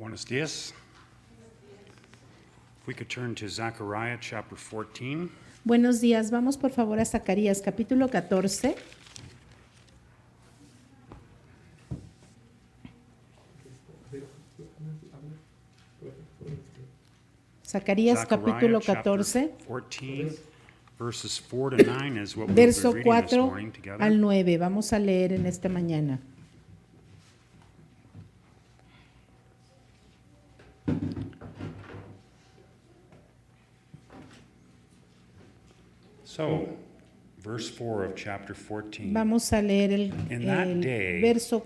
Buenos días. If we could turn to Zechariah chapter 14. Buenos días, vamos por favor a Zacarías capítulo 14. Zacarías capítulo 14, 14, verses 4 to 9 is what we'll be verso reading this 4 morning together. al 9. Vamos a leer en esta mañana. So, verse 4 of chapter 14. Vamos a leer In that el day, verso.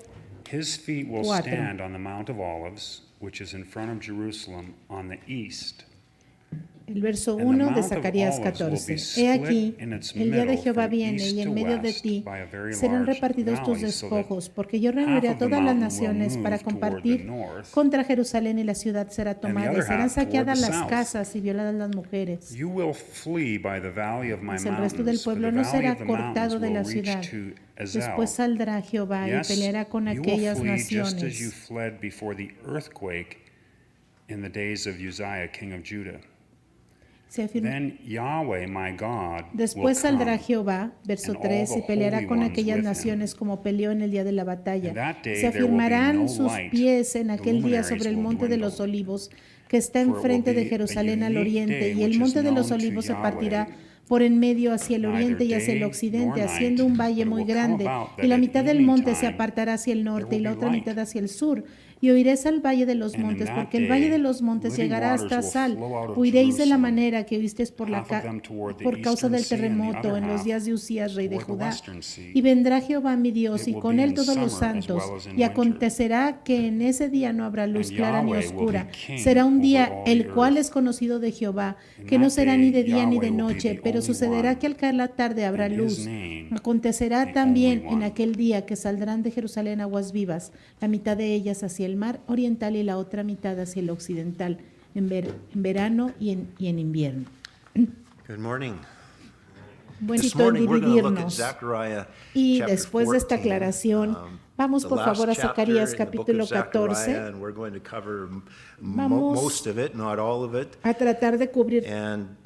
His feet will 4. stand on the Mount of Olives, which is in front of Jerusalem on the east. El verso And the 1 de Mount of Zacarías Olives will 14. be He split aquí, in its el día de middle Jehová from viene east y en to medio de west ti by a very serán large repartidos tus valley, so that despojos, porque yo half reuniré a of the todas las mountain will naciones para move toward the compartir north, contra Jerusalén y la ciudad será and the tomada y other serán half toward saqueadas the las south. casas y violadas las mujeres. You will flee by the valley of my Mas el resto del mountains, for pueblo the no valley será of the mountains cortado de will la reach ciudad. to Después Ezel. saldrá Jehová y Yes, peleará con you will aquellas flee just as you naciones. fled before the earthquake in the days of Uzziah, king of Judah. Se afirma. Then Yahweh, my God, Después will saldrá come, Jehová, verso and all 3, the y peleará holy con ones aquellas with him. naciones como peleó en el día de la batalla. In that day Se there will be afirmarán no sus light. pies en The aquel día luminaries sobre el will monte de los dwindle. olivos, que está For it will enfrente de be a Jerusalén al unique oriente, day y el which monte is de los known to olivos se Yahweh, partirá por en medio hacia el neither oriente y hacia el day occidente, nor haciendo night, un valle but it muy will come grande, about y that la at mitad del evening monte se time apartará hacia el there norte y will la be otra light. mitad hacia el sur, y oiréis al valle de los And in montes, that porque el valle de day los montes living llegará waters hasta will Sal. flow out of Huiréis de la Jerusalem, manera que huisteis por half of them toward the por causa eastern del sea, and the terremoto other en los half días de Usías, rey de toward the Judá. western sea. Y vendrá Jehová mi Dios, It y will con be él in todos los summer as santos. well as in Y winter. acontecerá que en ese día no habrá luz And clara ni Yahweh will be oscura. king Será un over día all the el cual earth. es conocido de Jehová, In que no that será ni day, de día ni de Yahweh will be noche, the pero only sucederá one, que al caer la tarde habrá and his luz. name Acontecerá the también only en one. aquel día que saldrán de Jerusalén aguas vivas, la mitad de ellas hacia el mar oriental y la otra mitad hacia el occidental, en verano y en invierno. Good morning. Buen This sitio en morning we're going to look at dividirnos. Zechariah Y chapter después de esta 14, aclaración, vamos the por last favor a chapter Zacarías in the book capítulo of Zechariah, 14, and we're going to cover Vamos most of it, not all of it. a tratar de cubrir And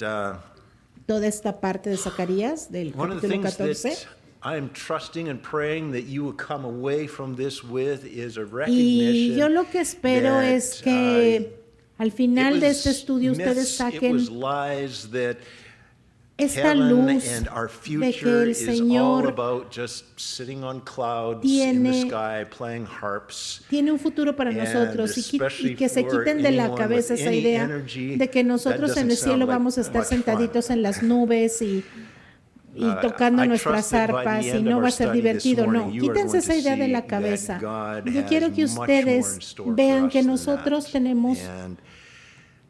toda esta parte de Zacarías del one of the capítulo things 14. that I'm trusting and praying that you will come away from this with is a Y yo recognition lo que espero that, es que al it final de este was estudio ustedes myths, it saquen was lies that esta heaven luz and our de que future el is all Señor about just sitting on clouds in the tiene- sky playing harps. tiene un futuro para And nosotros y especially que se for quiten de la anyone cabeza with esa any idea energy, de que nosotros that en el doesn't cielo sound like vamos a estar much fun. sentaditos en las nubes y tocando I nuestras trust that by the arpas y end no of va our a ser study this divertido, no. morning, you are Quítense going esa to idea de see la that cabeza. God Yo has quiero que much more ustedes in store for vean us que than nosotros that. tenemos And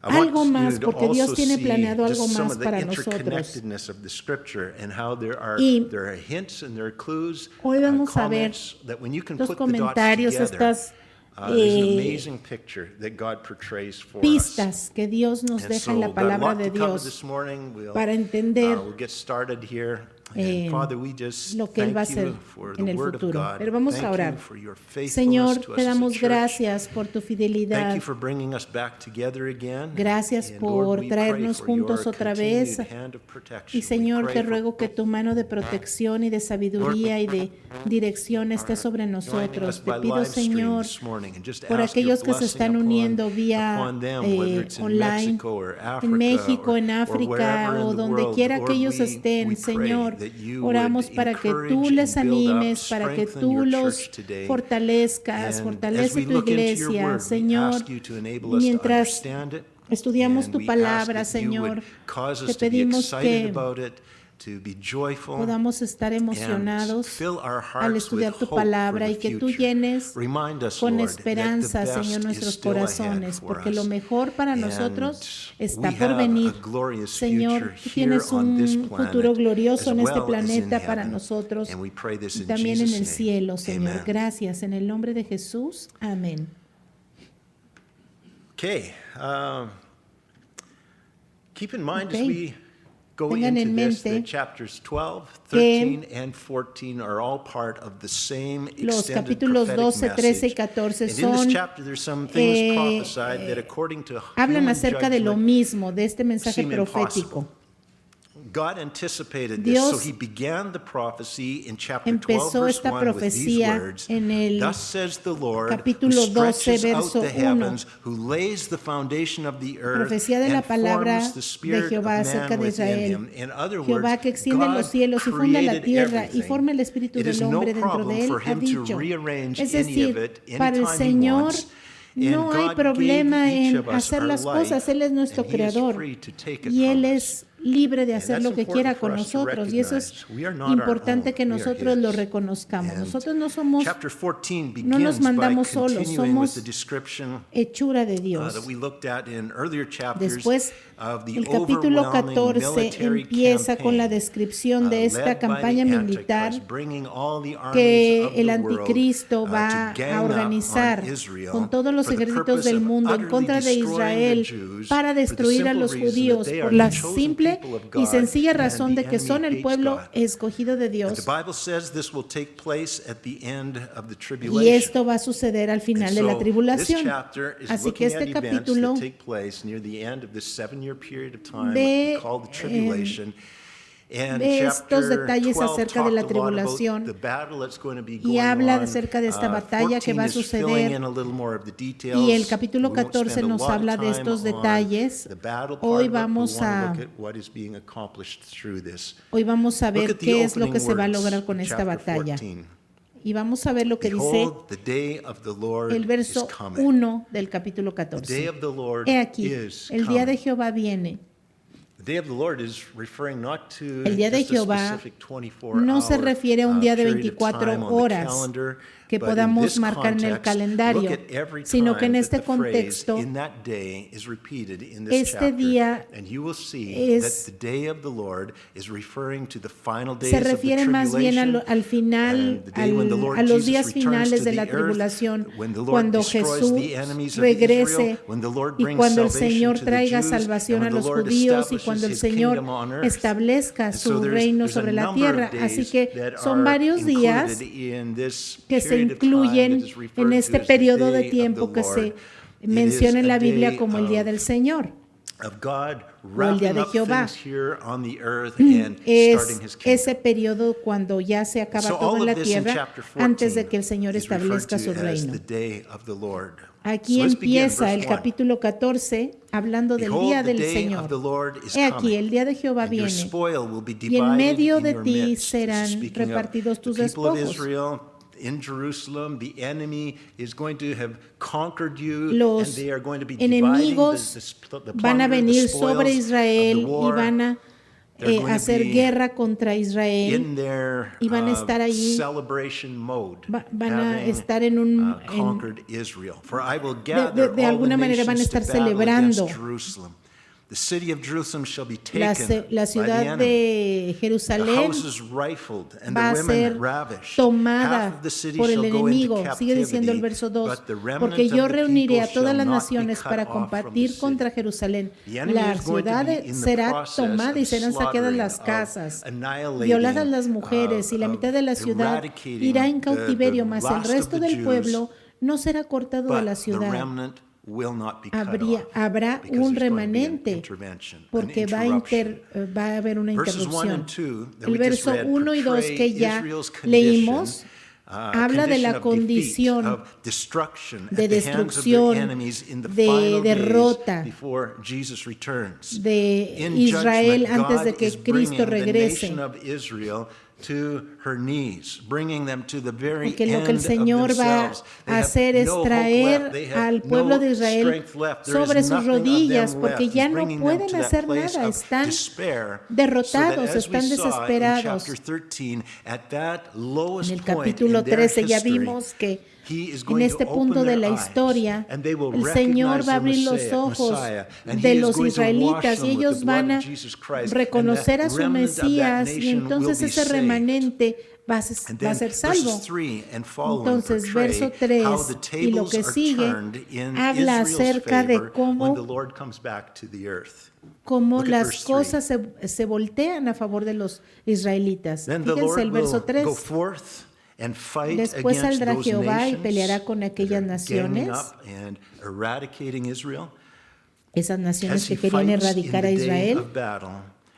I want algo más, you to porque Dios also tiene see planeado just algo some más of the para nosotros. interconnectedness of the scripture and how there Y are hints and there are clues, hoy vamos a ver comments that when you can los put the dots comentarios, together, estas there's an amazing picture that God portrays for us. pistas que Dios nos And deja en so la we've got a palabra lot de to cover Dios this morning. para entender We'll get started here. eh, And Father, we just lo que Él va a thank hacer you for the en el word of futuro. God. Pero vamos Thank a you orar. for your faithfulness Señor, to us te as a damos church. gracias por tu Thank fidelidad. you for bringing us back together again. Gracias And por Lord, we pray traernos for juntos your otra continued vez. hand of protection. Y Señor, We te pray ruego for que tu mano de protección y de sabiduría y de dirección esté sobre joining nosotros. us Te by pido, live stream Señor, this morning and just por ask your aquellos que se blessing están uniendo vía upon them, whether it's in online, Mexico or Africa en México, en or África wherever o in the donde world. quiera que Lord, ellos we estén, pray Señor, that you oramos would para que encourage tú les and build up, animes, para que strengthen tú your los church today. fortalezcas, And as fortalece we tu look into your iglesia, word, we Señor. ask you to enable Y us to mientras understand it. estudiamos And tu we palabra, ask that you would Señor, cause te us to be pedimos excited que about it, to be joyful, podamos estar and emocionados fill our al hearts estudiar with tu hope palabra for y the que tú future. llenes Remind us, con Lord, esperanza, that the Señor, best nuestros is still ahead corazones, for porque lo us. mejor para And nosotros está we por have venir. a glorious Señor, future tú here tienes on this un planet futuro glorioso as en este well as in planeta para heaven. nosotros And we pray this y in también en Jesus' el name. cielo, Señor. Amen. Gracias, en el nombre de Jesús. Amén. Okay. Keep in mind as Okay. we go tengan into en this, mente that chapters 12, que 13, and 14 are all part of the same los extended capítulos prophetic 12, 13 y message. 14 And in this son, chapter, there's some things eh, prophesied that according to hablan human acerca de lo judgment, mismo, de este mensaje seem profético. impossible. God anticipated this, Dios so he began the prophecy in chapter 12, empezó verse esta 1 with these profecía words, en el Thus says the Lord, who capítulo 12, stretches out verso the 1. heavens, who lays the foundation of the earth, Profecía de la and palabra forms the de spirit of Jehová acerca man de within Israel. him. In other Jehová words, que extiende God los cielos y funda la created tierra y everything. forma el espíritu It is del no hombre dentro problem de él, for ha him to dicho. rearrange Es any of decir, it para el anytime he Señor wants. no And hay God problema gave each en of us hacer our las life, cosas. Él es nuestro and he is creador free to take it y Él from us. es libre de And hacer that's lo que important quiera for con us to nosotros y eso es recognize. We are not our importante own. que We are nosotros lo His. reconozcamos. And Nosotros no somos Chapter 14 no nos begins by mandamos solos, continuing with somos the description hechura de Dios. that we looked at in earlier chapters Después, of the el capítulo overwhelming 14 military empieza con la campaign descripción de esta led by campaña the militar Antichrist, bringing all the armies que of el the world anticristo to va gang a up organizar on Israel con todos los for the ejércitos purpose del of mundo en utterly contra de destroying Israel the Jews para for the destruir a simple los reason that judíos they por are la the chosen simple people of y God sencilla and razón the de que enemy son el hates pueblo God. escogido de And the Dios. Bible says this will take place at the end of the Y tribulation. esto va a suceder al final And de la so tribulación. this chapter is Así que looking at este events capítulo that take place near the end of this 7-year period of time ve, called the tribulation. And ve estos chapter detalles 12 acerca de la talked a lot about tribulación the battle that's going to be y going habla on. acerca de esta batalla que 14 va a is filling suceder in a little more of the details. y el capítulo We won't spend 14 a nos lot of habla de time estos on detalles. the battle part Hoy of it, but we vamos want to a look at what is being accomplished through this. Hoy vamos a Look ver at the qué es lo que opening se va a words lograr of con esta chapter batalla. 14. Y vamos a ver lo que dice Behold, the day of the Lord el is verso coming. 1 del capítulo The day 14. of the Lord He aquí, is el día de coming. Jehová viene. The day of the Lord is referring not to El día de just a Jehová specific 24-hour no se refiere a un día de period of 24 time on the horas calendar, que but in podamos this marcar en el context, calendario, look at every sino que en time este that the phrase contexto, in that day is repeated in this este chapter, día and you will see es- that the day of the Lord is referring to the final days se of the refiere más bien tribulation, al final, and the day when the Lord a los Jesus días returns finales to de the la earth, tribulación, when the Lord cuando destroys Jesús the enemies of regrese Israel, when the Lord y brings cuando el salvation Señor to the traiga Jews, salvación and a when the los Lord judíos y establishes cuando el his Señor kingdom on earth. establezca And su so reino there's a sobre la number of tierra. days Así que that son are varios días included in this que se period of time incluyen that is referred en to este as the periodo de day of the tiempo que se Lord. It menciona is en la a Biblia day como el día del Señor. of God el día wrapping de up Jehová. things here on the earth and starting Es his kingdom. ese periodo cuando ya se acaba So todo all en la of this in tierra chapter 14 antes de que el Señor is referred establezca to su as reino. the day of the Lord. Aquí So let's begin, empieza el verse 1. capítulo 14 hablando del Behold, día the del day of Señor. the Lord is He aquí, coming, el día de Jehová and your viene spoil will be y en divided medio in de your ti midst. This is serán speaking of repartidos tus the people of despojos. Israel in Jerusalem. The enemy is going to have conquered you, Los and they are going to be dividing enemigos the van a plunder, the venir spoils sobre Israel of the y war. van a They're going to hacer be guerra contra Israel. in their y van a estar allí, celebration mode, van a having estar en un conquered Israel. For I will gather de all alguna the manera van a nations to estar battle celebrando. against Jerusalem. The city of Jerusalem shall be La taken by the ciudad enemy. de The Jerusalén houses rifled and va a the ser women ravished. tomada Half of the city por el shall go into enemigo. Sigue diciendo el captivity, verso 2, but the remnant porque of yo the reuniré a people todas shall las not be naciones cut para off from the combatir city. contra Jerusalén. The enemy La is going to ciudad be in the será process tomada y of serán saqueadas las slaughtering, casas, of annihilating, violadas las mujeres y la mitad de la ciudad eradicating irá en the cautiverio, mas el last of resto the del Jews, pueblo no será cortado de but la the ciudad. remnant will not be cut Habrá off, because un there's going to be an remanente intervention, an porque va a haber una Verses 1 interrupción. and 2 that El we just verso read 1 y 2 portray que ya Israel's condition, leímos habla de la condition condición of destruction de at the hands of their destrucción, enemies in the de final derrota days before Jesus returns. de In Israel judgment, antes de God que is Cristo bringing the regrese. nation of Israel to her knees, bringing them to the very Porque lo end que el of Señor va themselves. They a have hacer es no hope traer left. They have al pueblo no de Israel strength left. There is sobre sus nothing of them rodillas left. porque He's ya no bringing them pueden to that hacer place nada, of están despair, derrotados, so that as we están saw in desesperados. chapter 13, at that lowest En el point capítulo in their 13 ya history, vimos que He is en going este to punto open de la their eyes, historia, and they will el Señor recognize va a the abrir los ojos Messiah, and de He is los going to wash israelitas them y with the ellos blood van of a Jesus Christ, and reconocer the a su remnant of that Mesías y nation will entonces be ese saved. remanente And va a then ser salvo. verses 3 and following Entonces, verso portray 3 how the y lo tables que are sigue turned in habla Israel's acerca de favor when cómo the Lord comes back to the earth. cómo Look at las verse 3. cosas se voltean a favor de los israelitas. Then the Fíjense el Lord verso will 3. go forth and fight Después against saldrá those Jehová y nations peleará con that aquellas are ganging naciones, up and eradicating Israel. esas naciones As he que querían fights in erradicar a the day Israel, of battle,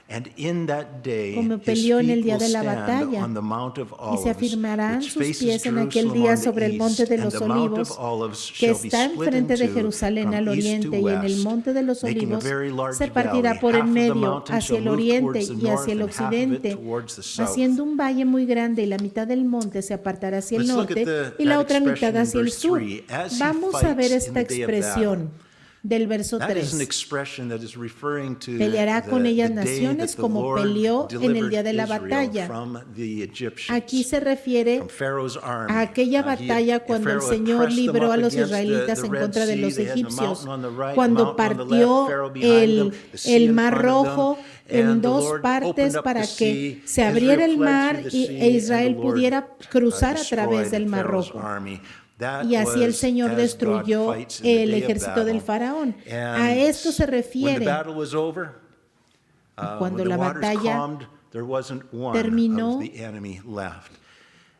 and in that day como his peleó en el feet día will de la stand batalla, on the Mount of y se Olives, afirmarán which sus faces pies en aquel Jerusalem día on the sobre el monte east, de and los the Mount olivos, of Olives que shall be está split enfrente de in two Jerusalén from al east oriente, to y en el west, monte de los making a olivos very large se partirá valley. por Half en of the medio mountain hacia shall el move oriente towards the y hacia el north, and half of it occidente, towards the south. haciendo un valle muy grande, y la mitad del monte se apartará hacia el Let's look at norte y la that otra mitad expression in hacia el verse sur. 3. As he Vamos a ver fights in esta the day of battle. expresión del verso That is an 3. expression that is referring to Peleará con ellas the day naciones that the como Lord peleó en el delivered día de la Israel batalla. from the Egyptians, Aquí se refiere from Pharaoh's army. a aquella batalla cuando el Pharaoh had Señor pressed them libró up a los against israelitas the en Red contra de Sea. los They had the egipcios, mountain on the right, cuando mountain on the partió left, Pharaoh behind them, the sea el in Mar front of them, Rojo en and the dos Lord partes opened up para the que sea. se abriera Israel el fled mar through the e sea, Israel and the Lord, pudiera cruzar a través destroyed del Mar Pharaoh's Rojo. army. That Y así el was Señor as destruyó God fights in the el day of ejército del battle. faraón. And A esto se when the refiere. battle was over, Cuando when the la waters batalla calmed, there wasn't one terminó of the enemy left.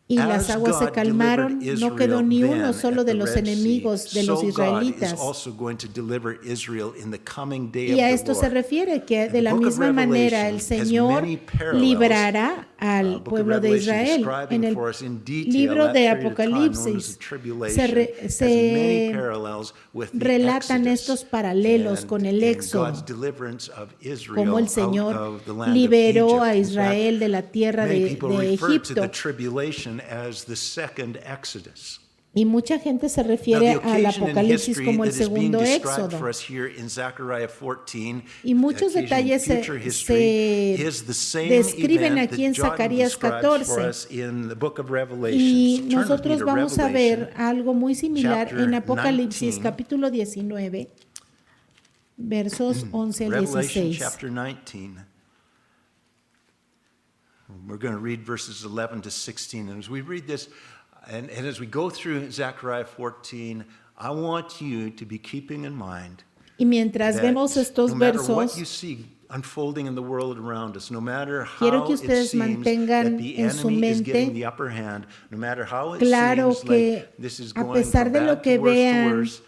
y las As aguas se God calmaron, delivered no quedó Israel ni then uno solo at de the los Red Sea, enemigos de los so God is israelitas. also going to deliver Israel in the coming day Y a of the esto se Lord. refiere que And de the la book of misma manera Revelation el has Señor many parallels. librará al Book of pueblo de Revelation Israel. describing En el for us in detail libro that de period of time known as the Apocalipsis tribulation se has many parallels with the relatan Exodus estos paralelos and con el Éxodo, God's deliverance of Israel como el out Señor of the land of liberó a Egypt. In fact, Israel de la tierra many de people refer to the Egipto. tribulation as the second Exodus. Y mucha gente se Now, the refiere al occasion in Apocalipsis history como el that is being segundo described for Éxodo. us here in Zechariah 14, Y muchos occasion in detalles future history, se is the same describen event aquí en that John Zacarías describes for 14. us in the book of Y Revelation. Turn with me nosotros to vamos a Revelation, ver algo muy similar chapter en Apocalipsis 19. capítulo 19, versos 11 al Revelation 16. chapter 19. We're going to read verses 11 to 16. And as we read this, and as we go through Zechariah 14, I want you to be keeping in mind Y mientras that vemos estos no matter what you versos, see unfolding in the world around us, no matter quiero how que it ustedes seems mantengan that the en su enemy is getting mente the upper hand, no matter how it claro seems que like this is a going pesar from de lo bad que to worse to vean worse,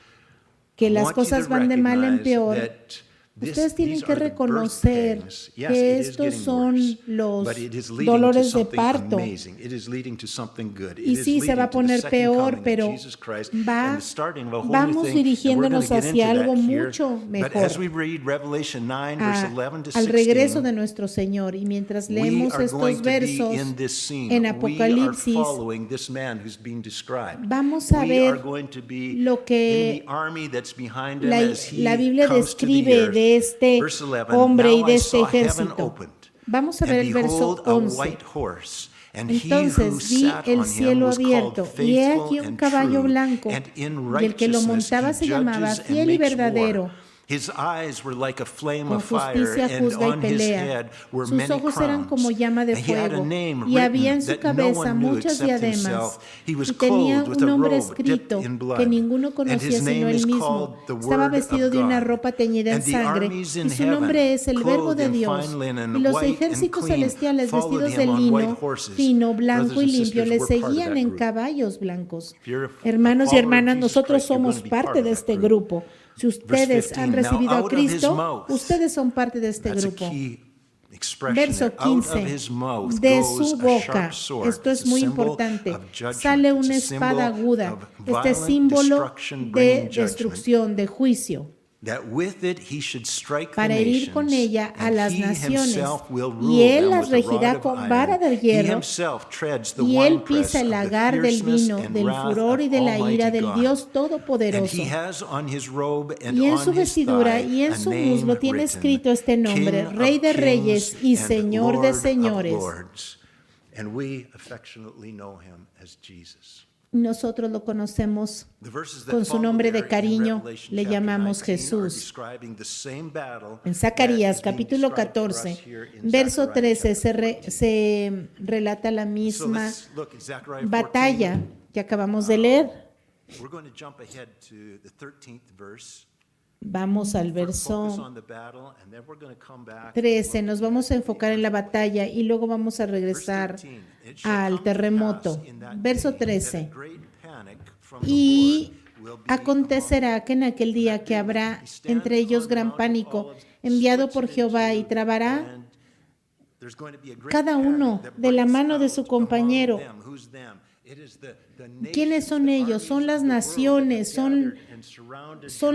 que I las want you cosas to van de mal en recognize peor, that ustedes tienen these que are the birth reconocer pangs. Yes, que it is estos getting son worse, los but it is leading to dolores de something parto. amazing. It is leading to something good. It Y is sí, se va leading a to the poner second peor, coming of pero Jesus Christ and the starting of a whole new vamos thing. And we're going dirigiéndonos to get hacia into algo that here. mucho But as mejor, we read Revelation 9, verse 11 to al regreso 16, de nuestro Señor. Y mientras we leemos are going estos to be versos in this scene. en We are Apocalipsis, following this man who's being described. vamos a We are ver going to be lo que in the army that's behind him la, as he la Biblia comes to the describe earth. de este Verse 11, hombre y now de I este saw heaven ejército. opened, Vamos a ver and el verso behold, a 11. white horse, and he who Entonces vi sat el on him cielo was called abierto, y he faithful aquí un and caballo true, blanco, and in y el que lo righteousness montaba he se llamaba judges and Fiel y makes war. Verdadero. His eyes were like a flame Con of fire, justicia and juzga y on his pelea. head were Sus many ojos eran como crowns. llama de And he had a fuego, name y había en written su that no cabeza one knew muchas except diademas, himself. He was y tenía clothed with un a nombre robe dipped escrito in que blood, ninguno and conocía his sino name él is mismo. called the Estaba Word vestido of de una God. ropa teñida en And the sangre, armies y in su nombre heaven, es el Verbo clothed de in Dios. fine linen, Y los white and ejércitos clean, celestiales followed vestidos de him on white lino horses. fino, blanco Brothers y and limpio sisters, le we're part of seguían that en group. caballos blancos. If you're a Hermanos y follower of hermanas, Jesus nosotros Christ, you're going somos to be parte part of de that este group. grupo. Si ustedes 15, han now recibido a out of his Cristo, mouth. ustedes son parte de este That's a grupo. key expression Verso there. Out of 15, his mouth de goes su a boca, sharp sword. esto It's es a muy symbol importante, of judgment. sale It's a una symbol espada aguda, of este violent símbolo destruction de bringing judgment. destrucción, de juicio, That with it he should strike the para herir con nations, ella a and las he naciones, himself will y rule él them las with a regirá rod of con iron. vara de He hierro, himself treads the y él winepress pisa el of the lagar del fierceness vino, and del wrath furor y of de la Almighty ira del God. Dios And Todopoderoso. he has on his robe and Y en on su his vestidura thigh y en a su name muslo tiene written, escrito este nombre, King Rey of de Kings Reyes y and Señor de Lord of Señores. Lords. And we affectionately know him as Jesus. Nosotros lo conocemos The verses that con su follow nombre there de in cariño, Revelation le chapter llamamos 19 are Jesús. describing the same battle En that Zacarías is being capítulo described for us 14, here in verso Zechariah 13, chapter 14. se relata la So misma let's look at Zechariah 14. batalla que acabamos de leer. We're going to jump ahead to the 13th verse. Vamos al Focus verso on the battle, and then we're going to come back and 13. look Nos at vamos a enfocar en la the earthquake. batalla y luego vamos a Verse regresar 13, "It shall come al to terremoto. pass in that Verso day that a 13. great panic from the Y Lord will be acontecerá que en aquel día que habrá entre ellos gran pánico, enviado por Jehová, y trabará cada uno de la mano de su compañero. ¿Quiénes son ellos? Son las naciones, son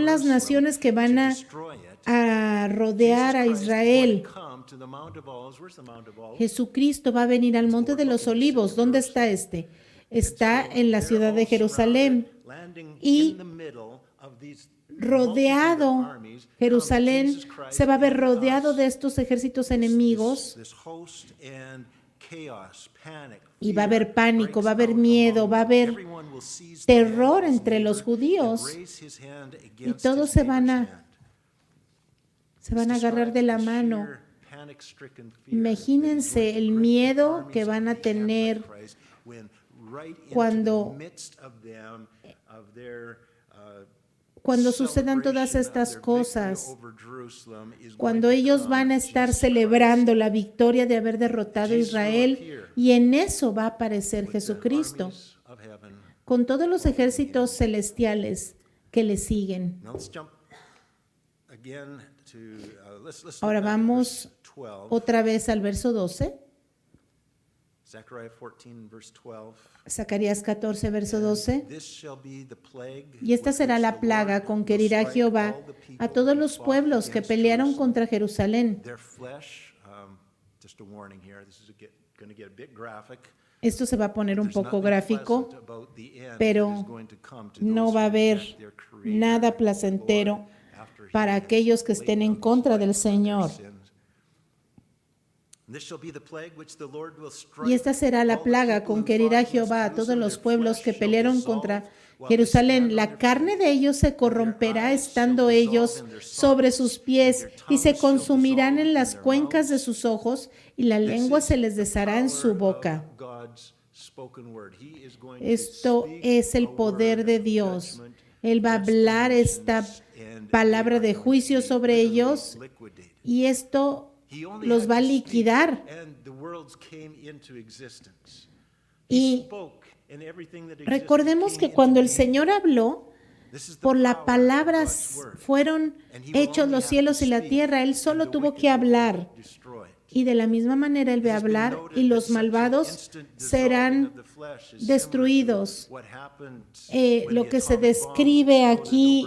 las naciones que van a rodear a Israel. Jesucristo va a venir al Monte de los Olivos. ¿Dónde está este? Está en la ciudad de Jerusalén. Y rodeado, Jerusalén se va a ver rodeado de estos ejércitos enemigos. Y va a haber pánico, va a haber miedo, va a haber terror entre los judíos. Y todos se van a agarrar de la mano. Imagínense el miedo que van a tener cuando sucedan todas estas cosas, cuando ellos van a estar celebrando la victoria de haber derrotado a Israel, y en eso va a aparecer Jesucristo con todos los ejércitos celestiales que le siguen. Ahora vamos otra vez al verso 12. Zacarías 14, verso 12. Y esta será la plaga con que herirá Jehová a todos los pueblos que pelearon contra Jerusalén. Esto se va a poner un poco gráfico, pero no va a haber nada placentero para aquellos que estén en contra del Señor. Y esta será la plaga con que herirá Jehová a todos los pueblos que pelearon contra Jerusalén. La carne de ellos se corromperá estando ellos sobre sus pies, y se consumirán en las cuencas de sus ojos, y la lengua se les deshará en su boca. Esto es el poder de Dios. Él va a hablar esta palabra de juicio sobre ellos, y esto los va a liquidar. Y recordemos que cuando el Señor habló, por la palabra fueron hechos los cielos y la tierra. Él solo tuvo que hablar. Y de la misma manera Él va a hablar, y los malvados serán destruidos. Lo que se describe aquí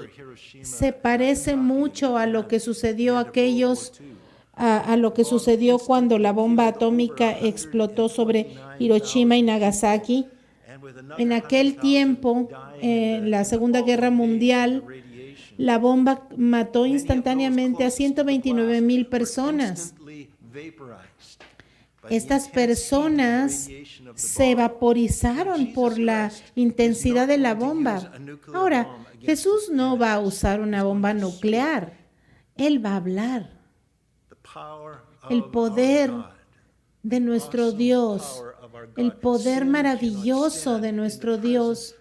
se parece mucho a lo que sucedió a lo que sucedió cuando la bomba atómica explotó sobre Hiroshima y Nagasaki. En aquel tiempo, en la Segunda Guerra Mundial, la bomba mató instantáneamente a 129,000 personas. Estas personas se vaporizaron por la intensidad de la bomba. Ahora, Jesús no va a usar una bomba nuclear. Él va a hablar. El poder de nuestro Dios, el poder maravilloso de nuestro Dios.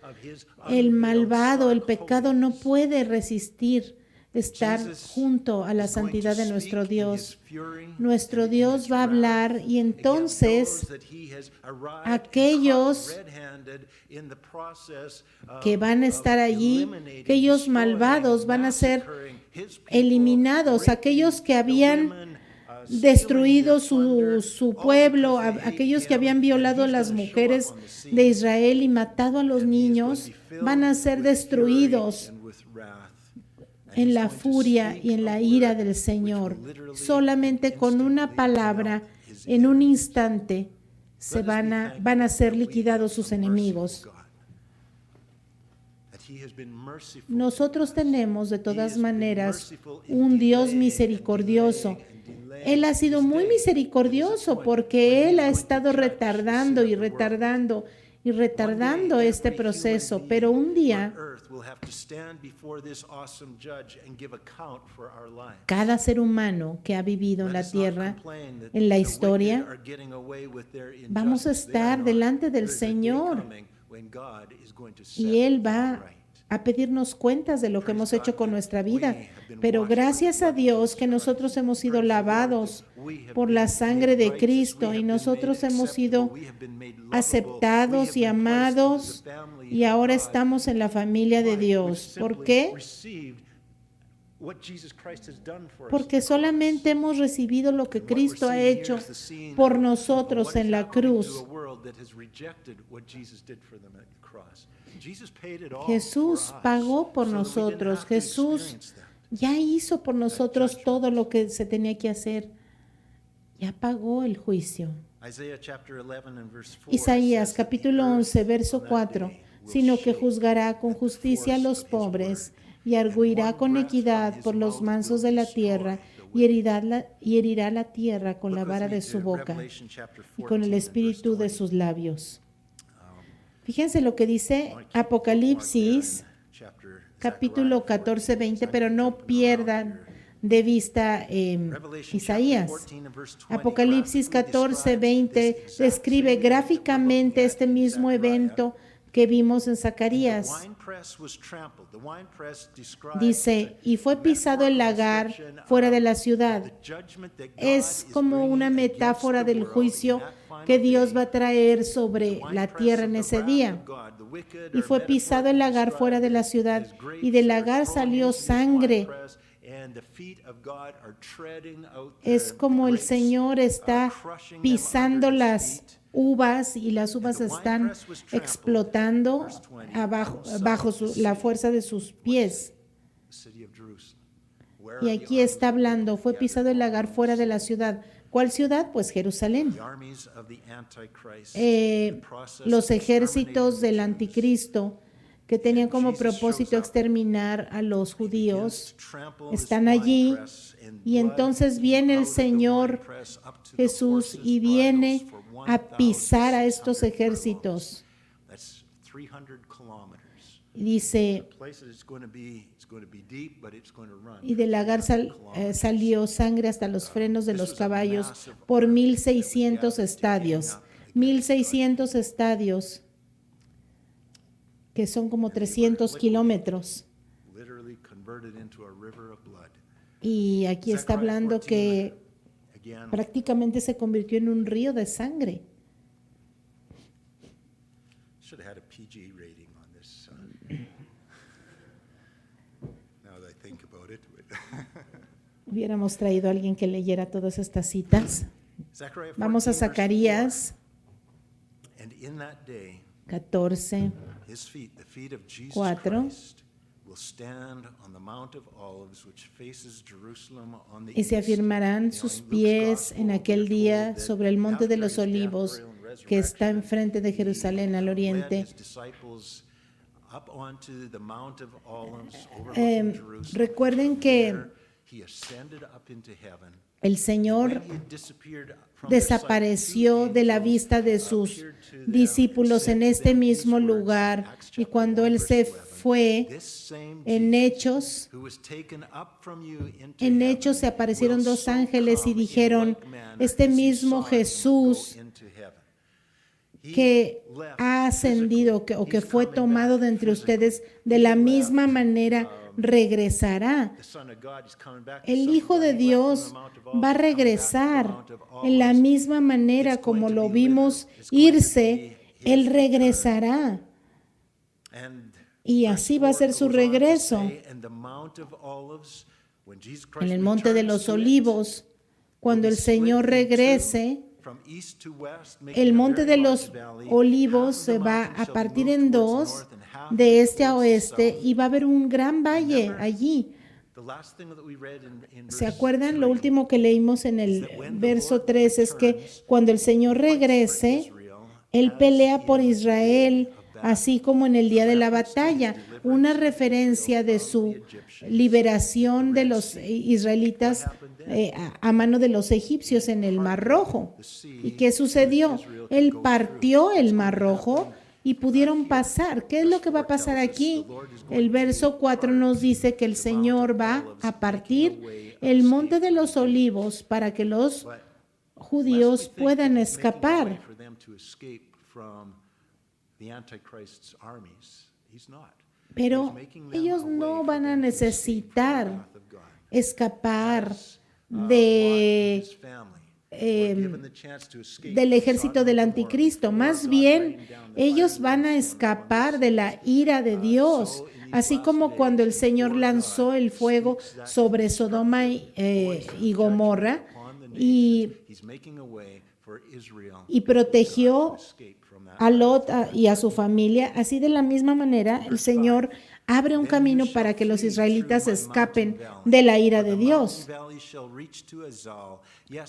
El malvado, el pecado no puede resistir estar junto a la santidad de nuestro Dios. Nuestro Dios va a hablar, y entonces aquellos que van a estar allí, aquellos malvados van a ser eliminados, aquellos que habían destruido su pueblo, aquellos que habían violado a las mujeres de Israel y matado a los niños, van a ser destruidos en la furia y en la ira del Señor. Solamente con una palabra, en un instante, van a ser liquidados sus enemigos. Nosotros tenemos de todas maneras un Dios misericordioso. Él ha sido muy misericordioso porque Él ha estado retardando y retardando y retardando este proceso, pero un día cada ser humano que ha vivido en la tierra, en la historia, vamos a estar delante del Señor y Él va a pedirnos cuentas de lo que hemos hecho con nuestra vida. Pero gracias a Dios que nosotros hemos sido lavados por la sangre de Cristo y nosotros hemos sido aceptados y amados y ahora estamos en la familia de Dios. ¿Por qué? Porque solamente hemos recibido lo que Cristo ha hecho por nosotros en la cruz. Jesús pagó por nosotros. Jesús ya hizo por nosotros todo lo que se tenía que hacer. Ya pagó el juicio. Isaías capítulo 11, verso 4. Sino que juzgará con justicia a los pobres y arguirá con equidad por los mansos de la tierra y herirá la tierra con la vara de su boca y con el espíritu de sus labios. Fíjense lo que dice Apocalipsis capítulo 14, 20, pero no pierdan de vista Isaías. Apocalipsis 14, 20 describe gráficamente este mismo evento que vimos en Zacarías. Dice, y fue pisado el lagar fuera de la ciudad. Es como una metáfora del juicio que Dios va a traer sobre la tierra en ese día. Y fue pisado el lagar fuera de la ciudad, y del lagar salió sangre. Es como el Señor está pisando las uvas y las uvas están explotando bajo la fuerza de sus pies. Y aquí está hablando, fue pisado el lagar fuera de la ciudad. ¿Cuál ciudad? Pues Jerusalén. Los ejércitos del anticristo que tenían como propósito exterminar a los judíos están allí, y entonces viene el Señor Jesús y viene a pisar a estos ejércitos. Y dice, y del lagar salió sangre hasta los frenos de los caballos por 1,600 estadios. 1,600 estadios, que son como 300 kilómetros. Y aquí está hablando que prácticamente se convirtió en un río de sangre. Hubiéramos traído a alguien que leyera todas estas citas. Vamos a Zacarías 14, 4. Y se afirmarán sus pies en aquel día sobre el monte de los olivos que está enfrente de Jerusalén al oriente. Recuerden que el Señor desapareció de la vista de sus discípulos en este mismo lugar, y cuando Él se fue, en Hechos se aparecieron dos ángeles y dijeron, este mismo Jesús que ha ascendido o que fue tomado de entre ustedes, de la misma manera regresará. El Hijo de Dios va a regresar en la misma manera como lo vimos irse, Él regresará. Y así va a ser su regreso. En el monte de los olivos, cuando el Señor regrese, el monte de los olivos se va a partir en dos, de este a oeste, y va a haber un gran valle allí. ¿Se acuerdan? Lo último que leímos en el verso 3 es que cuando el Señor regrese, Él pelea por Israel, así como en el día de la batalla, una referencia de su liberación de los israelitas a mano de los egipcios en el Mar Rojo. ¿Y qué sucedió? Él partió el Mar Rojo y pudieron pasar. ¿Qué es lo que va a pasar aquí? El verso 4 nos dice que el Señor va a partir el monte de los olivos para que los judíos puedan escapar. Pero ellos no van a necesitar escapar del ejército del anticristo. Más bien, ellos van a escapar de la ira de Dios, así como cuando el Señor lanzó el fuego sobre Sodoma y Gomorra y protegió a Lot y a su familia. Así de la misma manera, el Señor abre un camino para que los israelitas escapen de la ira de Dios.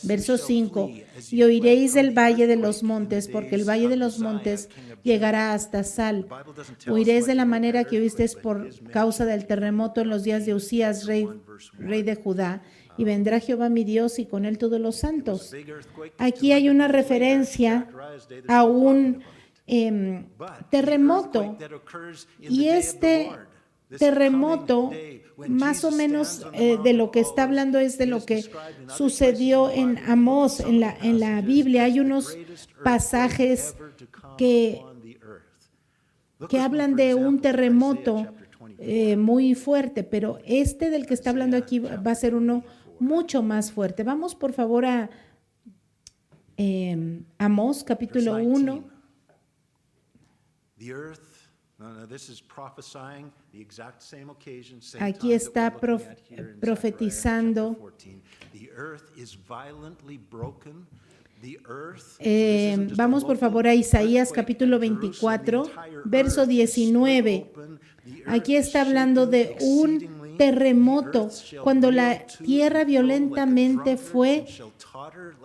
Verso 5, y oiréis del valle de los montes, porque el valle de los montes llegará hasta Sal. Oiréis de la manera que oísteis por causa del terremoto en los días de Usías, rey de Judá, y vendrá Jehová mi Dios y con él todos los santos. Aquí hay una referencia a un terremoto, y este terremoto más o menos de lo que está hablando es de lo que sucedió en Amós, en la Biblia. Hay unos pasajes que hablan de un terremoto muy fuerte, pero este del que está hablando aquí va a ser uno mucho más fuerte. Vamos por favor a Amós capítulo 1. Aquí está profetizando. Vamos por favor a Isaías capítulo 24, verso 19. Aquí está hablando de un terremoto, cuando la tierra violentamente fue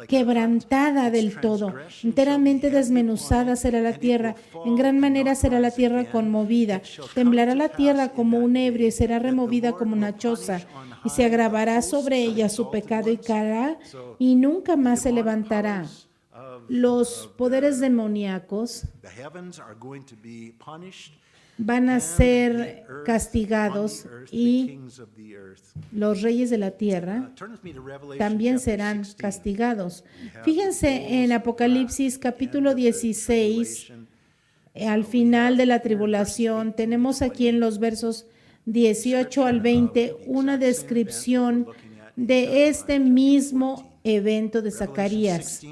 quebrantada del todo, enteramente desmenuzada será la tierra, en gran manera será la tierra conmovida, temblará la tierra como un ebrio y será removida como una choza, y se agravará sobre ella su pecado y caerá y nunca más se levantará. Los poderes demoníacos van a ser castigados y los reyes de la tierra también serán castigados. Fíjense en Apocalipsis capítulo 16, al final de la tribulación, tenemos aquí en los versos 18 al 20 una descripción de este mismo evento de Zacarías.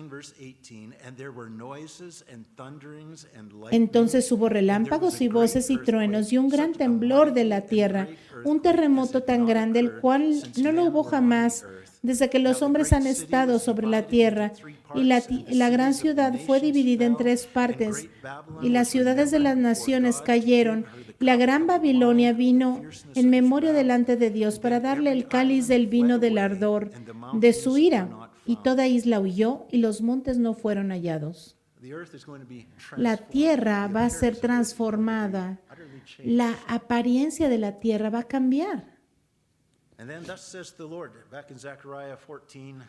Entonces hubo relámpagos y voces y truenos y un gran temblor de la tierra, un terremoto tan grande el cual no lo hubo jamás desde que los hombres han estado sobre la tierra, y la gran ciudad fue dividida en 3 partes, y las ciudades de las naciones cayeron. La gran Babilonia vino en memoria delante de Dios para darle el cáliz del vino del ardor de su ira, y toda isla huyó y los montes no fueron hallados. La tierra va a ser transformada, la apariencia de la tierra va a cambiar.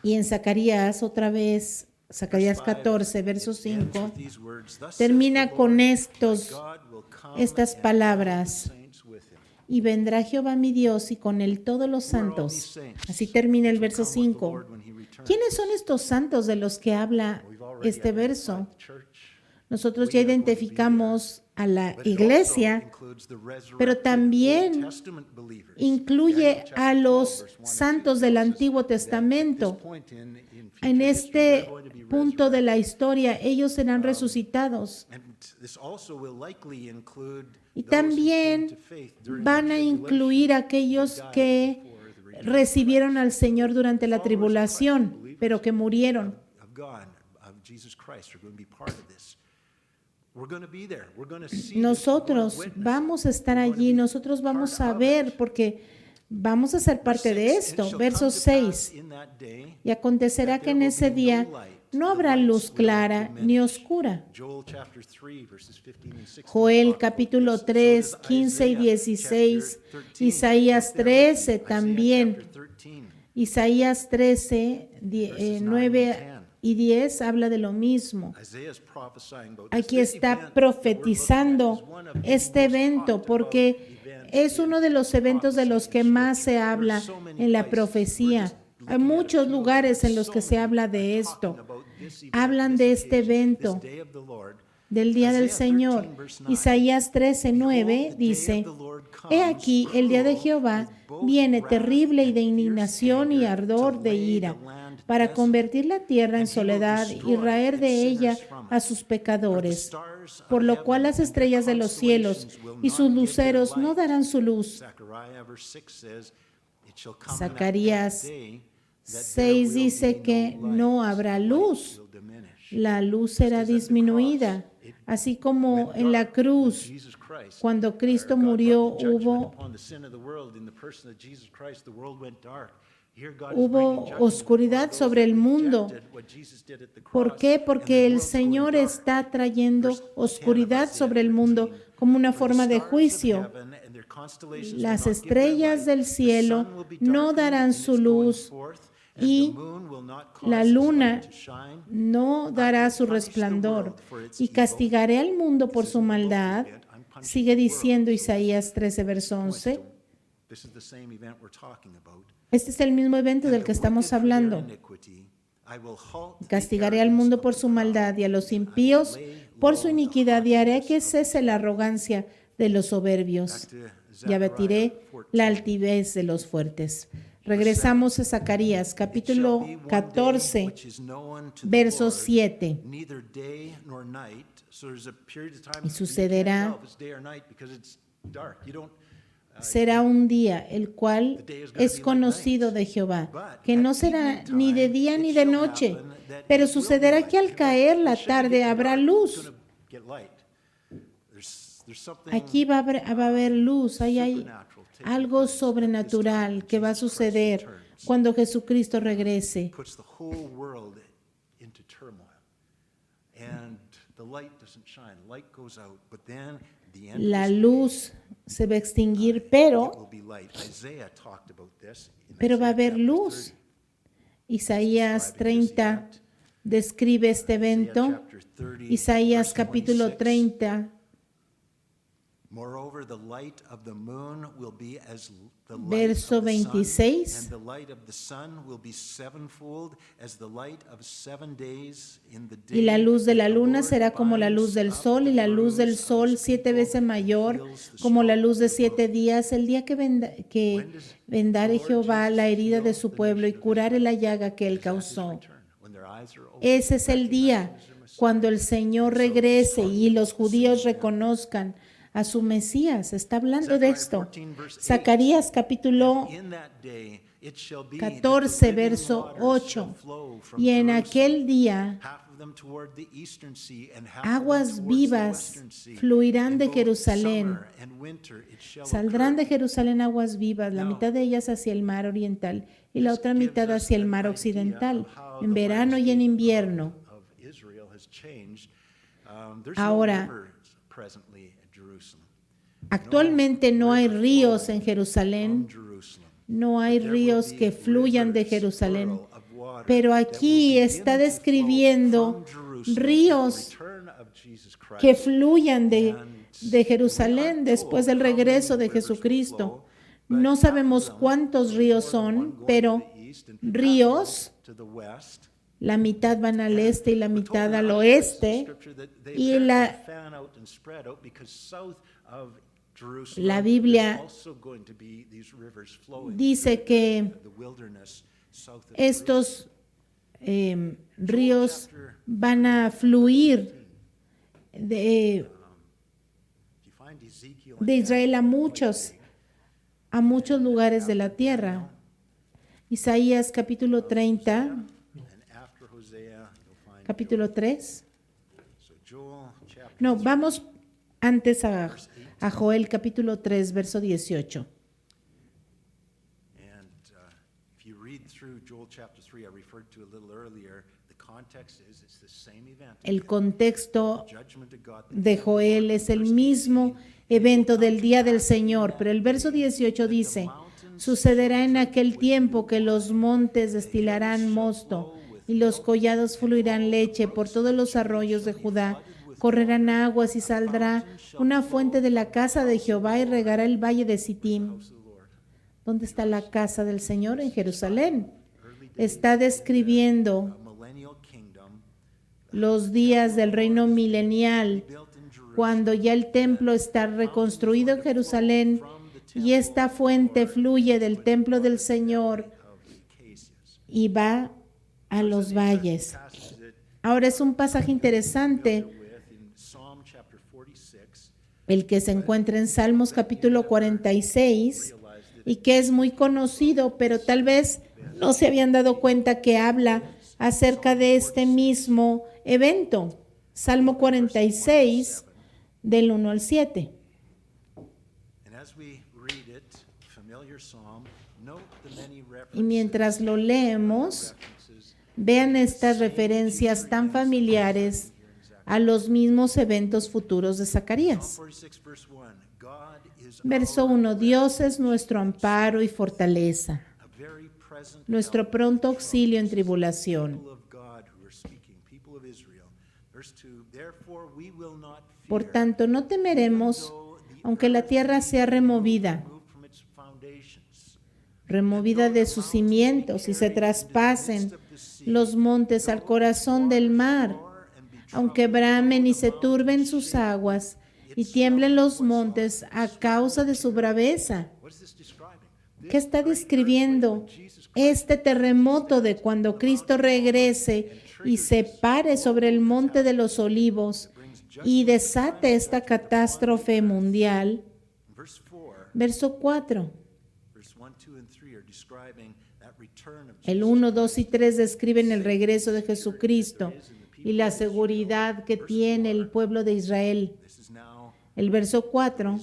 Y en Zacarías, otra vez, Zacarías 14, verso 5, termina con estas palabras. Y vendrá Jehová mi Dios y con él todos los santos. Así termina el verso 5. ¿Quiénes son estos santos de los que habla este verso? Nosotros ya identificamos a la iglesia, pero también incluye a los santos del Antiguo Testamento. En este punto de la historia, ellos serán resucitados. Y también van a incluir a aquellos que recibieron al Señor durante la tribulación, pero que murieron. Nosotros vamos a estar allí, nosotros vamos a ver, porque vamos a ser parte de esto. Verso 6. Y acontecerá que en ese día no habrá luz clara ni oscura. Joel capítulo 3, 15 y 16. Isaías 13 también. Isaías 13, 9 y 10 habla de lo mismo. Isaiah's prophesying about Aquí this está event that we're looking at profetizando is one of the este most evento talked about porque events es uno de los eventos de los que más se habla en la profecía. Hay muchos lugares en los que se habla de esto. Hablan de este evento, del día del Señor. Isaías 13:9 dice: He aquí, el día de Jehová viene terrible y de indignación y ardor de ira, para convertir la tierra en soledad y raer de ella a sus pecadores, por lo cual las estrellas de los cielos y sus luceros no darán su luz. Zacarías 6 dice que no habrá luz. La luz será disminuida, así como en la cruz, cuando Cristo murió, hubo oscuridad sobre el mundo. ¿Por qué? Porque el Señor está trayendo oscuridad sobre el mundo como una forma de juicio. Las estrellas del cielo no darán su luz y la luna no dará su resplandor, y castigaré al mundo por su maldad. Sigue diciendo Isaías 13, verso 11. Este es el mismo evento del que estamos hablando. Castigaré al mundo por su maldad y a los impíos por su iniquidad, y haré que cese la arrogancia de los soberbios y abatiré la altivez de los fuertes. Regresamos a Zacarías, capítulo 14, verso 7. Y sucederá, será un día el cual es conocido de Jehová, que no será ni de día ni de noche, pero sucederá que al caer la tarde habrá luz. Aquí va a haber luz, hay algo sobrenatural que va a suceder cuando Jesucristo regrese. La luz se va a extinguir, pero va a haber luz. Isaías 30 describe este evento. Isaías capítulo 30. Verso 26. Y la luz de la luna será como la luz del sol, y la luz del sol 7 veces mayor, como la luz de 7 días, el día que vendare Jehová la herida de su pueblo y curare la llaga que él causó. Ese es el día cuando el Señor regrese y los judíos reconozcan a su Mesías. Está hablando de esto. Zacarías capítulo 14, verso 8. Y en aquel día aguas vivas fluirán de Jerusalén. Saldrán de Jerusalén aguas vivas, la mitad de ellas hacia el mar oriental y la otra mitad hacia el mar occidental, en verano y en invierno. Ahora, actualmente no hay ríos en Jerusalén, no hay ríos que fluyan de Jerusalén, pero aquí está describiendo ríos que fluyan de Jerusalén después del regreso de Jesucristo. No sabemos cuántos ríos son, pero ríos, la mitad van al este y la mitad al oeste, y la Biblia dice que estos ríos van a fluir de Israel a muchos lugares de la tierra. Isaías capítulo 30, capítulo 3. No, vamos antes a Joel capítulo 3, verso 18. El contexto de Joel es el mismo evento del día del Señor, pero el verso 18 dice: sucederá en aquel tiempo que los montes destilarán mosto y los collados fluirán leche por todos los arroyos de Judá. Correrán aguas y saldrá una fuente de la casa de Jehová y regará el valle de Sittim. ¿Dónde está la casa del Señor? En Jerusalén. Está describiendo los días del reino milenial, cuando ya el templo está reconstruido en Jerusalén y esta fuente fluye del templo del Señor y va a los valles. Ahora es un pasaje interesante el que se encuentra en Salmos capítulo 46 y que es muy conocido, pero tal vez no se habían dado cuenta que habla acerca de este mismo evento. Salmo 46, del 1 al 7. Y mientras lo leemos, vean estas referencias tan familiares a los mismos eventos futuros de Zacarías. Verso 1, Dios es nuestro amparo y fortaleza, nuestro pronto auxilio en tribulación. Por tanto, no temeremos, aunque la tierra sea removida de sus cimientos y se traspasen los montes al corazón del mar, aunque bramen y se turben sus aguas y tiemblen los montes a causa de su braveza. ¿Qué está describiendo? Este terremoto de cuando Cristo regrese y se pare sobre el monte de los olivos y desate esta catástrofe mundial. Verso 4. El 1, 2 y 3 describen el regreso de Jesucristo y la seguridad que tiene el pueblo de Israel. El verso 4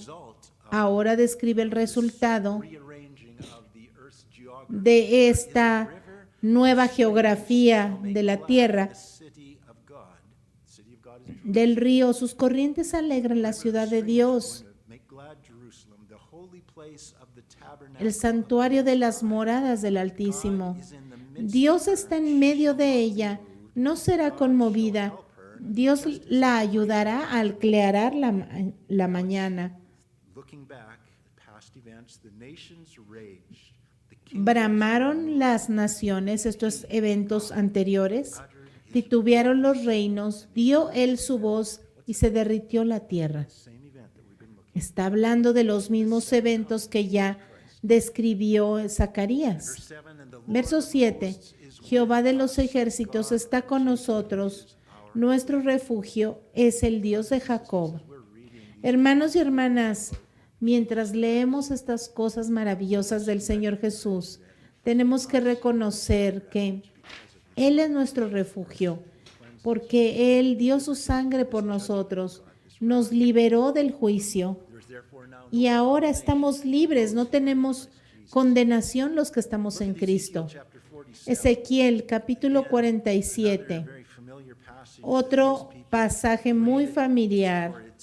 ahora describe el resultado de esta nueva geografía de la tierra. Del río, sus corrientes alegran la ciudad de Dios, el santuario de las moradas del Altísimo. Dios está en medio de ella, no será conmovida. Dios la ayudará al aclarar la mañana. Bramaron las naciones, estos eventos anteriores, titubearon los reinos, dio él su voz y se derritió la tierra. Está hablando de los mismos eventos que ya describió Zacarías. Verso 7. Jehová de los ejércitos está con nosotros. Nuestro refugio es el Dios de Jacob. Hermanos y hermanas, mientras leemos estas cosas maravillosas del Señor Jesús, tenemos que reconocer que Él es nuestro refugio, porque Él dio su sangre por nosotros, nos liberó del juicio y ahora estamos libres, no tenemos condenación los que estamos en Cristo. Ezequiel capítulo 47, otro pasaje muy familiar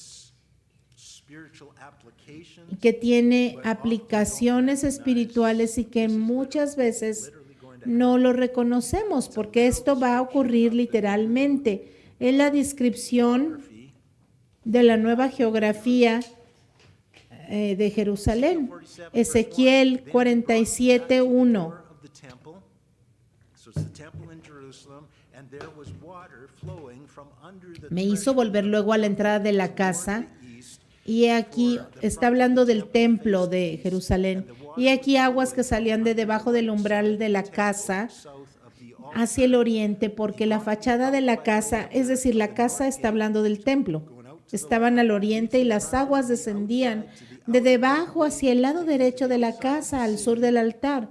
que tiene aplicaciones espirituales y que muchas veces no lo reconocemos porque esto va a ocurrir literalmente. Es la descripción de la nueva geografía de Jerusalén. Ezequiel 47, 1. Me hizo volver luego a la entrada de la casa, y aquí está hablando del templo de Jerusalén. Y aquí aguas que salían de debajo del umbral de la casa hacia el oriente, porque la fachada de la casa, es decir, la casa está hablando del templo, estaban al oriente y las aguas descendían de debajo hacia el lado derecho de la casa, al sur del altar.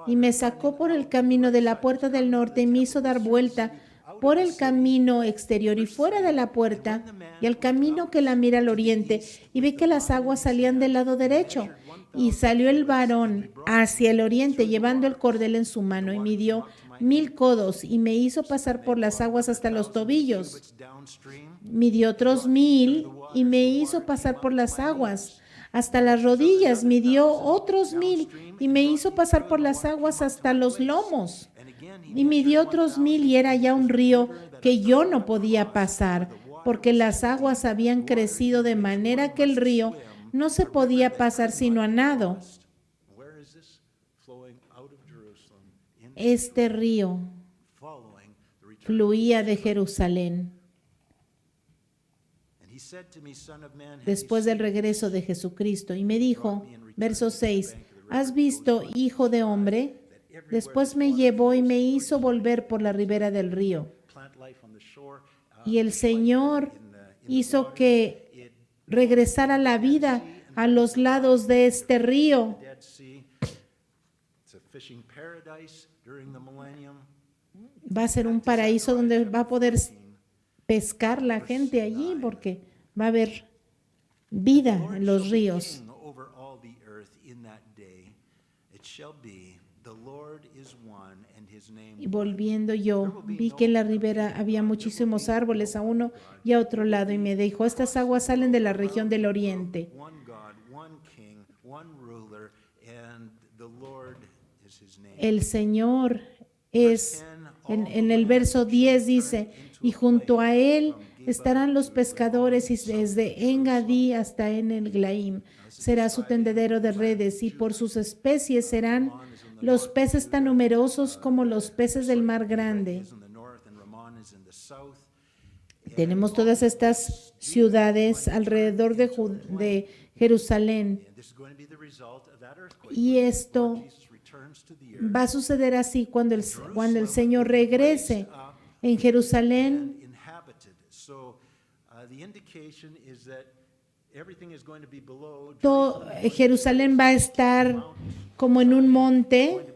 Y me sacó por el camino de la puerta del norte y me hizo dar vuelta por el camino exterior y fuera de la puerta y el camino que la mira al oriente, y vi que las aguas salían del lado derecho. Y salió el varón hacia el oriente llevando el cordel en su mano y midió 1000 codos y me hizo pasar por las aguas hasta los tobillos. Midió otros 1000 y me hizo pasar por las aguas hasta las rodillas, midió otros 1000 y me hizo pasar por las aguas hasta los lomos. Y midió otros 1000 y era ya un río que yo no podía pasar, porque las aguas habían crecido de manera que el río no se podía pasar sino a nado. Este río fluía de Jerusalén. Después del regreso de Jesucristo, y me dijo, verso 6, ¿has visto, hijo de hombre? Después me llevó y me hizo volver por la ribera del río. Y el Señor hizo que regresara la vida a los lados de este río. Va a ser un paraíso donde va a poder pescar la gente allí, porque va a haber vida en los ríos. Y volviendo yo, vi que en la ribera había muchísimos árboles a uno y a otro lado, y me dijo, estas aguas salen de la región del oriente. El Señor es, en el verso 10 dice, y junto a él estarán los pescadores, y desde Engadí hasta en el Glaim será su tendedero de redes, y por sus especies serán los peces tan numerosos como los peces del mar grande. Tenemos todas estas ciudades alrededor de Jerusalén, y esto va a suceder así cuando el Señor regrese en Jerusalén. Jerusalén va a estar como en un monte,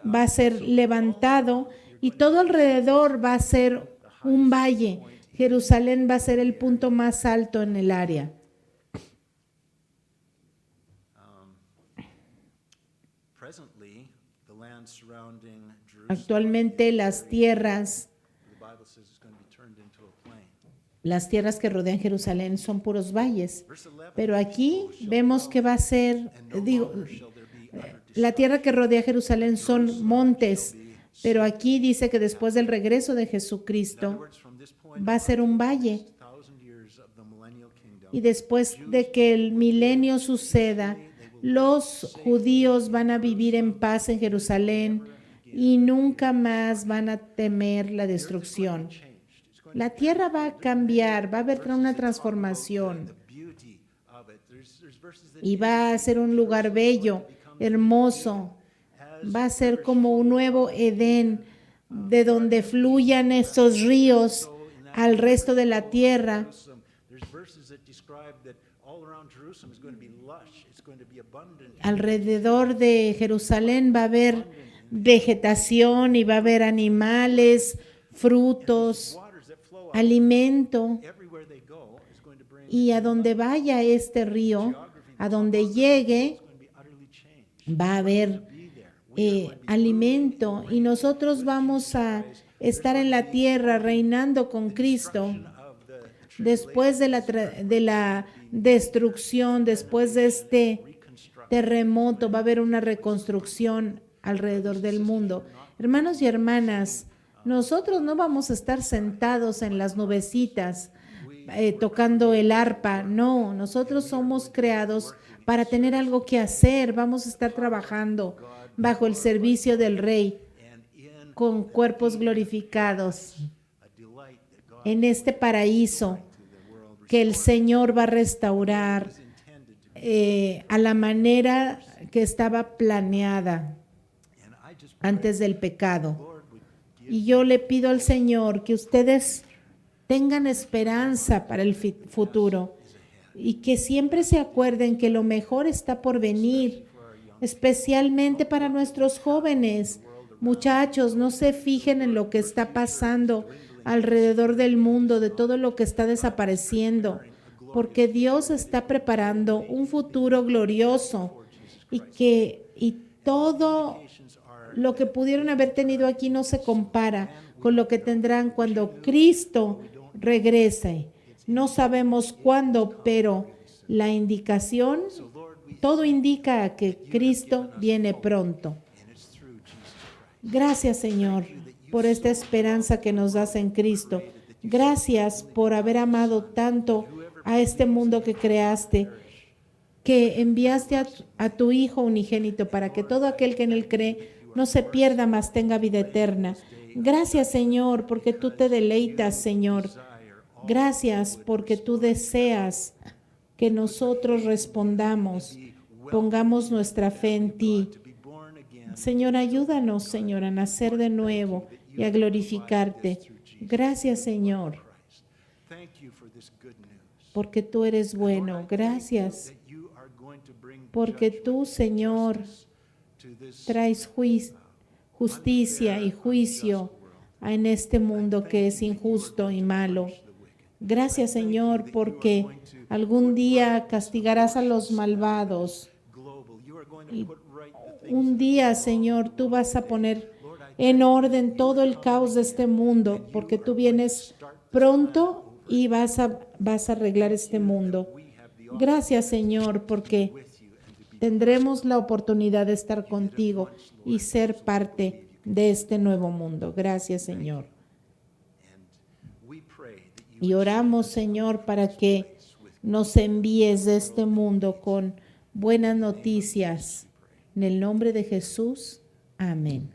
va a ser levantado y todo alrededor va a ser un valle. Jerusalén va a ser el punto más alto en el área. Actualmente las tierras que rodean Jerusalén son puros valles, pero aquí vemos que va a ser, la tierra que rodea Jerusalén son montes, pero aquí dice que después del regreso de Jesucristo va a ser un valle. Y después de que el milenio suceda, los judíos van a vivir en paz en Jerusalén y nunca más van a temer la destrucción. La tierra va a cambiar, va a haber una transformación y va a ser un lugar bello, hermoso. Va a ser como un nuevo Edén, de donde fluyan estos ríos al resto de la tierra. Alrededor de Jerusalén va a haber vegetación y va a haber animales, frutos, alimento. Y a donde vaya este río, a donde llegue, va a haber alimento, y nosotros vamos a estar en la tierra reinando con Cristo. Después de la destrucción, después de este terremoto, va a haber una reconstrucción alrededor del mundo. Hermanos y hermanas, nosotros no vamos a estar sentados en las nubecitas tocando el arpa. No, nosotros somos creados para tener algo que hacer. Vamos a estar trabajando bajo el servicio del Rey con cuerpos glorificados en este paraíso que el Señor va a restaurar a la manera que estaba planeada antes del pecado. Y yo le pido al Señor que ustedes tengan esperanza para el futuro y que siempre se acuerden que lo mejor está por venir, especialmente para nuestros jóvenes. Muchachos, no se fijen en lo que está pasando alrededor del mundo, de todo lo que está desapareciendo, porque Dios está preparando un futuro glorioso y todo lo que pudieron haber tenido aquí no se compara con lo que tendrán cuando Cristo regrese. No sabemos cuándo, pero La indicación, todo indica que Cristo viene pronto. Gracias, Señor, por esta esperanza que nos das en Cristo. Gracias por haber amado tanto a este mundo que creaste, que enviaste a tu Hijo unigénito para que todo aquel que en él cree no se pierda, mas tenga vida eterna. Gracias, Señor, porque tú te deleitas, Señor. Gracias porque tú deseas que nosotros respondamos, pongamos nuestra fe en ti. Señor, ayúdanos, Señor, a nacer de nuevo y a glorificarte. Gracias, Señor, porque tú eres bueno. Gracias, porque tú, Señor, traes justicia y juicio en este mundo que es injusto y malo. Gracias, Señor, porque algún día castigarás a los malvados. Y un día, Señor, tú vas a poner en orden todo el caos de este mundo, porque tú vienes pronto y vas a arreglar este mundo. Gracias, Señor, porque tendremos la oportunidad de estar contigo y ser parte de este nuevo mundo. Gracias, Señor. Y oramos, Señor, para que nos envíes de este mundo con buenas noticias. En el nombre de Jesús, amén.